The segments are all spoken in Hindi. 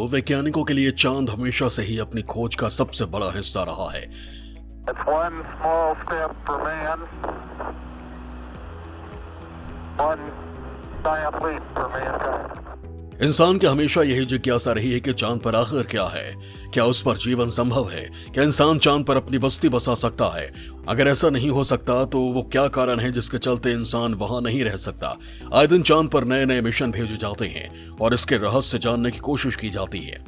दोस्तों, वैज्ञानिकों के लिए चांद हमेशा से ही अपनी खोज का सबसे बड़ा हिस्सा रहा है। It's one small step for man, one giant leap for mankind. इंसान की हमेशा यही जिज्ञासा रही है कि चांद पर आखिर क्या है, क्या उस पर जीवन संभव है, क्या इंसान चांद पर अपनी बस्ती बसा सकता है। अगर ऐसा नहीं हो सकता तो वो क्या कारण है जिसके चलते इंसान वहां नहीं रह सकता। आए दिन चांद पर नए नए मिशन भेजे जाते हैं और इसके रहस्य जानने की कोशिश की जाती है।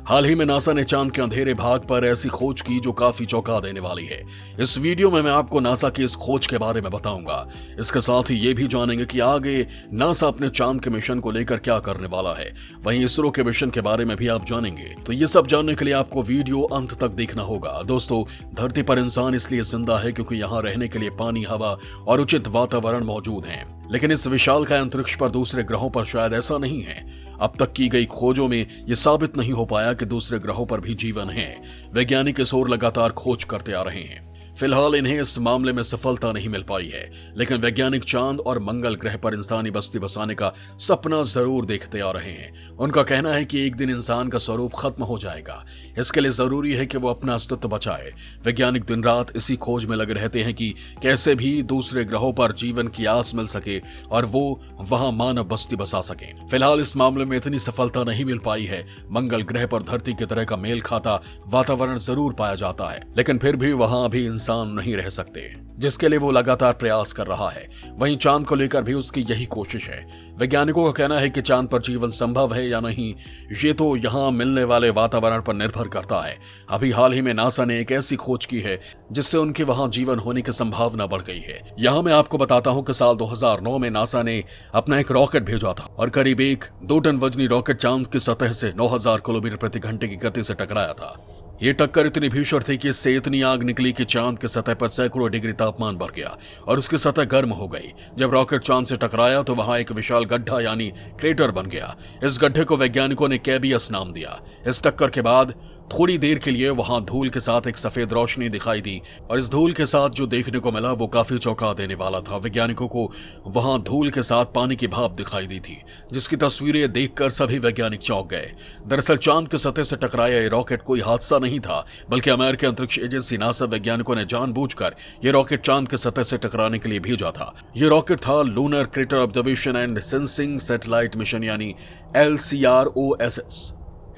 हाल ही में नासा ने चांद के अंधेरे भाग पर ऐसी खोज की जो काफी चौंका देने वाली है। इस वीडियो में मैं आपको नासा की इस खोज के बारे में बताऊंगा। इसके साथ ही ये भी जानेंगे कि आगे नासा अपने चांद के मिशन को लेकर क्या करने वाला है। वहीं इसरो के मिशन के बारे में भी आप जानेंगे। तो ये सब जानने के लिए आपको वीडियो अंत तक देखना होगा। दोस्तों, धरती पर इंसान इसलिए जिंदा है क्योंकि यहाँ रहने के लिए पानी, हवा और उचित वातावरण मौजूद है। लेकिन इस विशालकाय अंतरिक्ष पर दूसरे ग्रहों पर शायद ऐसा नहीं है। अब तक की गई खोजों में यह साबित नहीं हो पाया कि दूसरे ग्रहों पर भी जीवन है। वैज्ञानिक इस ओर लगातार खोज करते आ रहे हैं। फिलहाल इन्हें इस मामले में सफलता नहीं मिल पाई है, लेकिन वैज्ञानिक चांद और मंगल ग्रह पर इंसानी बस्ती बसाने का सपना जरूर देखते आ रहे हैं। उनका कहना है कि एक दिन इंसान का स्वरूप खत्म हो जाएगा। इसके लिए जरूरी है कि वो अपना अस्तित्व बचाए। वैज्ञानिक दिन रात इसी खोज में लगे रहते हैं कि कैसे भी दूसरे ग्रहों पर जीवन की आस मिल सके और वो वहां मानव बस्ती बसा सके। फिलहाल इस मामले में इतनी सफलता नहीं मिल पाई है। मंगल ग्रह पर धरती की तरह का मेल खाता वातावरण जरूर पाया जाता है, लेकिन फिर भी वहां भी इंसान नहीं रह सकते, जिसके लिए वो लगातार प्रयास कर रहा है। वहीं चांद को लेकर भी उसकी यही कोशिश है। वैज्ञानिकों का कहना है कि चांद पर जीवन संभव है या नहीं, ये तो यहाँ मिलने वाले वातावरण पर निर्भर करता है। अभी हाल ही में नासा ने एक ऐसी खोज की है जिससे उनके वहां जीवन होने की संभावना बढ़ गई है। यहाँ मैं आपको बताता हूँ कि साल 2009 में नासा ने अपना एक रॉकेट भेजा था और करीब 1-2 टन वजनी रॉकेट चांद की सतह से 9000 किलोमीटर प्रति घंटे की गति से टकराया था। ये टक्कर इतनी भीषण थी कि इससे इतनी आग निकली कि चांद की सतह पर सैकड़ों डिग्री तापमान बढ़ गया और उसकी सतह गर्म हो गई। जब रॉकेट चांद से टकराया तो वहां एक विशाल गड्ढा यानी क्रेटर बन गया। इस गड्ढे को वैज्ञानिकों ने कैबियस नाम दिया। इस टक्कर के बाद थोड़ी देर के लिए वहां धूल के साथ एक सफेद रोशनी दिखाई दी और इस धूल के साथ जो देखने को मिला वो काफी चौंका देने वाला था। वैज्ञानिकों को वहां धूल के साथ पानी की भाप दिखाई दी थी, जिसकी तस्वीरें देखकर सभी वैज्ञानिक चौंक गए। दरअसल चांद की सतह से टकराया ये रॉकेट कोई हादसा नहीं था, बल्कि अमेरिकी अंतरिक्ष एजेंसी नासा वैज्ञानिकों ने जानबूझकर ये रॉकेट चांद की सतह से टकराने के लिए भेजा था। ये रॉकेट था lunar crater observation and sensing satellite mission यानी LCROSS।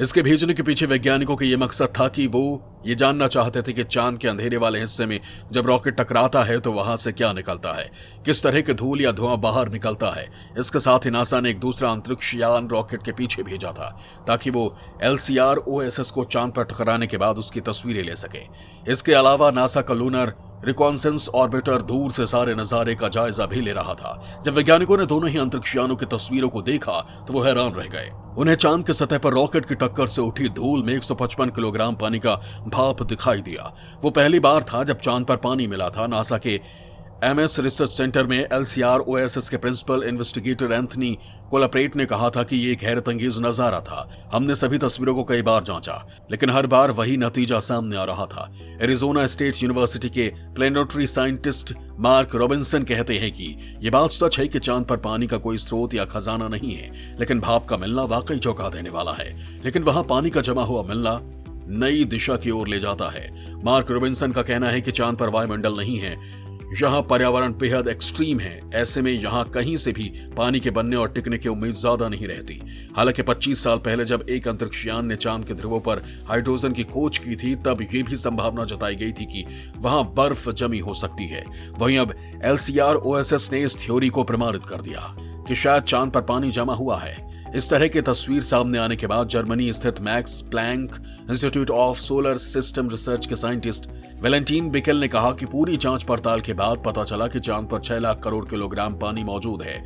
इसके भेजने के पीछे वैज्ञानिकों का यह मकसद था कि वो ये जानना चाहते थे कि चांद के अंधेरे वाले हिस्से में जब रॉकेट टकराता है तो वहां से क्या निकलता है, किस तरह के धूल या धुआं बाहर निकलता है। इसके साथ ही नासा ने एक दूसरा अंतरिक्ष यान रॉकेट के पीछे भेजा था ताकि वो LCROSS को चांद पर टकराने के बाद उसकी तस्वीरें ले सके। इसके अलावा नासा का लूनर रिकॉन्सेंस ऑर्बिटर दूर से सारे नजारे का जायजा भी ले रहा था। जब वैज्ञानिकों ने दोनों ही अंतरिक्ष यानों की तस्वीरों को देखा तो वो हैरान रह गए। उन्हें चांद की सतह पर रॉकेट की टक्कर से उठी धूल में 155 किलोग्राम पानी का भाप दिखाई दिया। वो पहली बार था जब चांद पर पानी मिला था। नासा के MS रिसर्च सेंटर में LCROSS के प्रिंसिपल इन्वेस्टिगेटर एंथनी कोलाप्रेट ने कहा था कि ये एक हैरतअंगेज नजारा था। हमने सभी तस्वीरों को कई बार जांचा, लेकिन हर बार वही नतीजा सामने आ रहा था। एरिजोना स्टेट यूनिवर्सिटी के प्लेनेटरी साइंटिस्ट मार्क रॉबिन्सन कहते हैं कि ये बात सच है कि चांद पर पानी का कोई स्रोत या खजाना नहीं है, लेकिन भाप का मिलना वाकई चौंका देने वाला है। लेकिन वहां पानी का जमा हुआ मिलना नई दिशा की ओर ले जाता है। मार्क रॉबिन्सन का कहना है कि चांद पर वायुमंडल नहीं है, यहाँ पर्यावरण बेहद एक्सट्रीम है। ऐसे में यहाँ कहीं से भी पानी के बनने और टिकने की उम्मीद ज्यादा नहीं रहती। हालांकि 25 साल पहले जब एक अंतरिक्षयान ने चांद के ध्रुवों पर हाइड्रोजन की खोज की थी तब ये भी संभावना जताई गई थी कि वहां बर्फ जमी हो सकती है। वहीं अब LCROSS ने इस थ्योरी को प्रमाणित कर दिया कि शायद चांद पर पानी जमा हुआ है। इस तरह की तस्वीर सामने आने के बाद जर्मनी स्थित Max Planck Institute of Solar System Research के साइंटिस्ट वैलेंटीन बिकेल ने कहा कि पूरी जांच पड़ताल के बाद पता चला कि चांद पर 6 लाख करोड़ किलोग्राम पानी मौजूद है।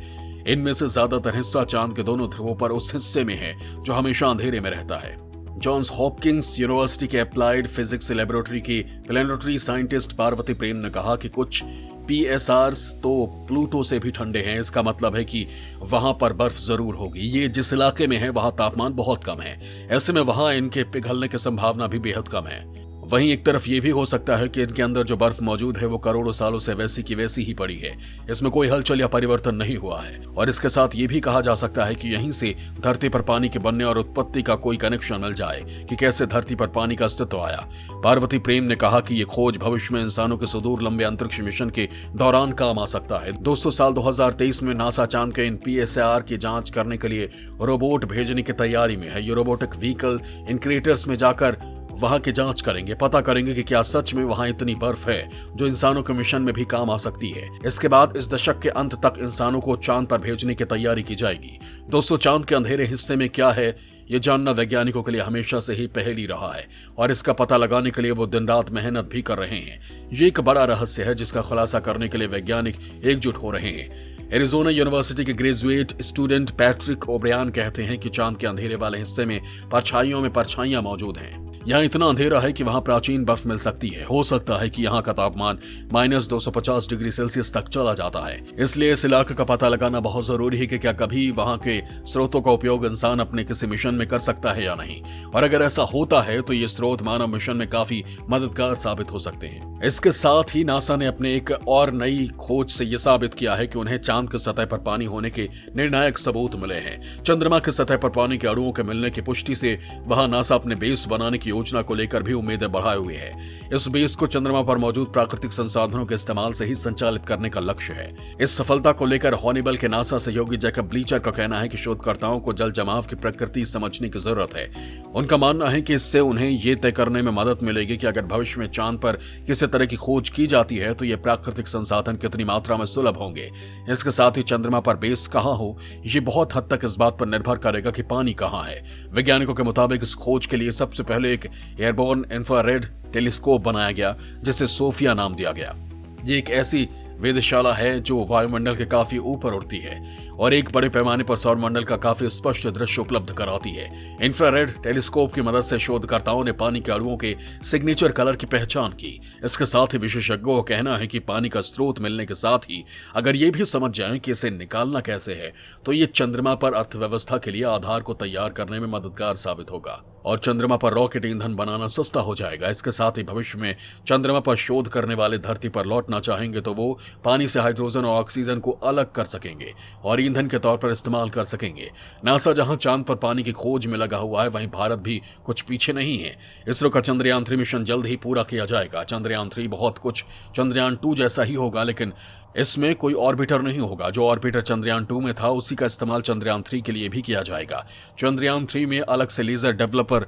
इनमें से ज्यादातर हिस्सा चांद के दोनों ध्रुवों पर उस हिस्से में है जो हमेशा अंधेरे में रहता है। जॉन्स हॉपकिंस यूनिवर्सिटी के अप्लाइड फिजिक्स लेबोरेटरी के प्लेनेटरी साइंटिस्ट पार्वती प्रेम ने कहा कि कुछ PSRs तो प्लूटो से भी ठंडे हैं। इसका मतलब है कि वहां पर बर्फ जरूर होगी। ये जिस इलाके में है वहां तापमान बहुत कम है, ऐसे में वहां इनके पिघलने की संभावना भी बेहद कम है। वहीं एक तरफ ये भी हो सकता है कि इनके अंदर जो बर्फ मौजूद है वो करोड़ों सालों से वैसी की वैसी ही पड़ी है, इसमें कोई हलचल या परिवर्तन नहीं हुआ है। और इसके साथ ये भी कहा जा सकता है कि यहीं से धरती पर पानी के बनने और उत्पत्ति का कोई कनेक्शन मिल जाए कि कैसे धरती पर पानी का अस्तित्व आया। पार्वती प्रेम ने कहा कि ये खोज भविष्य में इंसानों के सुदूर लंबे अंतरिक्ष मिशन के दौरान काम आ सकता है। दोस्तों, साल 2023 में नासा चांद के इन PSAR की जांच करने के लिए रोबोट भेजने की तैयारी में है। ये रोबोटिक व्हीकल इन क्रेटर्स में जाकर वहां की जांच करेंगे, पता करेंगे कि क्या सच में वहां इतनी बर्फ है जो इंसानों के मिशन में भी काम आ सकती है। इसके बाद इस दशक के अंत तक इंसानों को चांद पर भेजने की तैयारी की जाएगी। दोस्तों, चांद के अंधेरे हिस्से में क्या है ये जानना वैज्ञानिकों के लिए हमेशा से ही पहेली रहा है और इसका पता लगाने के लिए वो दिन रात मेहनत भी कर रहे हैं। ये एक बड़ा रहस्य है जिसका खुलासा करने के लिए वैज्ञानिक एकजुट हो रहे हैं। एरिजोना यूनिवर्सिटी के ग्रेजुएट स्टूडेंट पैट्रिक ओब्रियान कहते हैं कि चांद के अंधेरे वाले हिस्से में परछाइयों में परछाइयां मौजूद हैं। यहाँ इतना अंधेरा है कि वहां प्राचीन बर्फ मिल सकती है। हो सकता है कि यहाँ का तापमान -250 डिग्री सेल्सियस तक चला जाता है। इसलिए इस इलाके का पता लगाना बहुत जरूरी है कि क्या कभी वहां के स्रोतों का उपयोग इंसान अपने किसी मिशन में कर सकता है या नहीं, और अगर ऐसा होता है तो ये स्रोत मानव मिशन में काफी मददगार साबित हो सकते हैं। इसके साथ ही नासा ने अपने एक और नई खोज से यह साबित किया है कि उन्हें चांद की सतह पर पानी होने के निर्णायक सबूत मिले हैं। चंद्रमा की सतह पर पानी के अणुओं के मिलने की पुष्टि से वहां नासा अपने बेस बनाने की योजना को लेकर भी उम्मीदें बढ़ाए हुए है। इस बेस को चंद्रमा पर मौजूद प्राकृतिक संसाधनों के इस्तेमाल से ही संचालित करने का लक्ष्य है। इस सफलता को लेकर हॉनिबल के नासा सहयोगी जैकब ब्लीचर का कहना है कि शोधकर्ताओं को जल जमाव की प्रकृति समझने की जरूरत है। उनका मानना है कि इससे उन्हें यह तय करने में मदद मिलेगी कि अगर भविष्य में चांद पर किसी तरह की खोज की जाती है तो ये प्राकृतिक संसाधन कितनी मात्रा में सुलभ होंगे। इसके साथ ही चंद्रमा पर बेस कहां हो ये बहुत हद तक इस बात पर निर्भर करेगा कि पानी कहां है। वैज्ञानिकों के मुताबिक इस खोज के लिए सबसे पहले एक एयरबोर्न इंफ्रारेड टेलीस्कोप बनाया गया जिसे सोफिया नाम दिया गया। ये एक ऐसी वेधशाला है जो वायुमंडल के काफी ऊपर उड़ती है और एक बड़े पैमाने पर सौरमंडल का काफी स्पष्ट दृश्य उपलब्ध कराती है। इंफ्रारेड टेलीस्कोप की मदद से शोधकर्ताओं ने पानी के अणुओं के सिग्नेचर कलर की पहचान की। इसके साथ ही विशेषज्ञों का कहना है कि पानी का स्रोत मिलने के साथ ही अगर ये भी समझ जाएं कि इसे निकालना कैसे है तो ये चंद्रमा पर अर्थव्यवस्था के लिए आधार को तैयार करने में मददगार साबित होगा और चंद्रमा पर रॉकेट ईंधन बनाना सस्ता हो जाएगा। इसके साथ ही भविष्य में चंद्रमा पर शोध करने वाले धरती पर लौटना चाहेंगे तो वो पानी से हाइड्रोजन और ऑक्सीजन को अलग कर सकेंगे और ईंधन के तौर पर इस्तेमाल कर सकेंगे। नासा जहां चांद पर पानी की खोज में लगा हुआ है वहीं भारत भी कुछ पीछे नहीं है। इसरो का चंद्रयान 3 मिशन जल्द ही पूरा किया जाएगा। चंद्रयान 3 बहुत कुछ चंद्रयान 2 जैसा ही होगा, लेकिन इसमें कोई ऑर्बिटर नहीं होगा। जो ऑर्बिटर चंद्रयान 2 में था उसी का इस्तेमाल चंद्रयान 3 के लिए भी किया जाएगा। चंद्रयान 3 में अलग से लेजर डेवलपर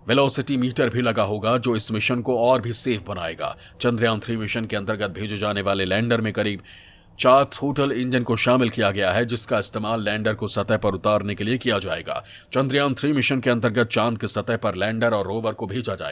वेलोसिटी मीटर भी लगा होगा जो इस मिशन को और भी सेफ बनाएगा। चंद्रयान 3 मिशन के अंतर्गत भेजे जाने वाले लैंडर में करीब 4 थ्रोटल इंजन को शामिल किया गया है जिसका इस्तेमाल लैंडर को सतह पर उतारने के लिए किया जाएगा। चंद्रयान 3 मिशन के अंतर्गत चांद की सतह पर लैंडर और रोवर को भेजा जाएगा।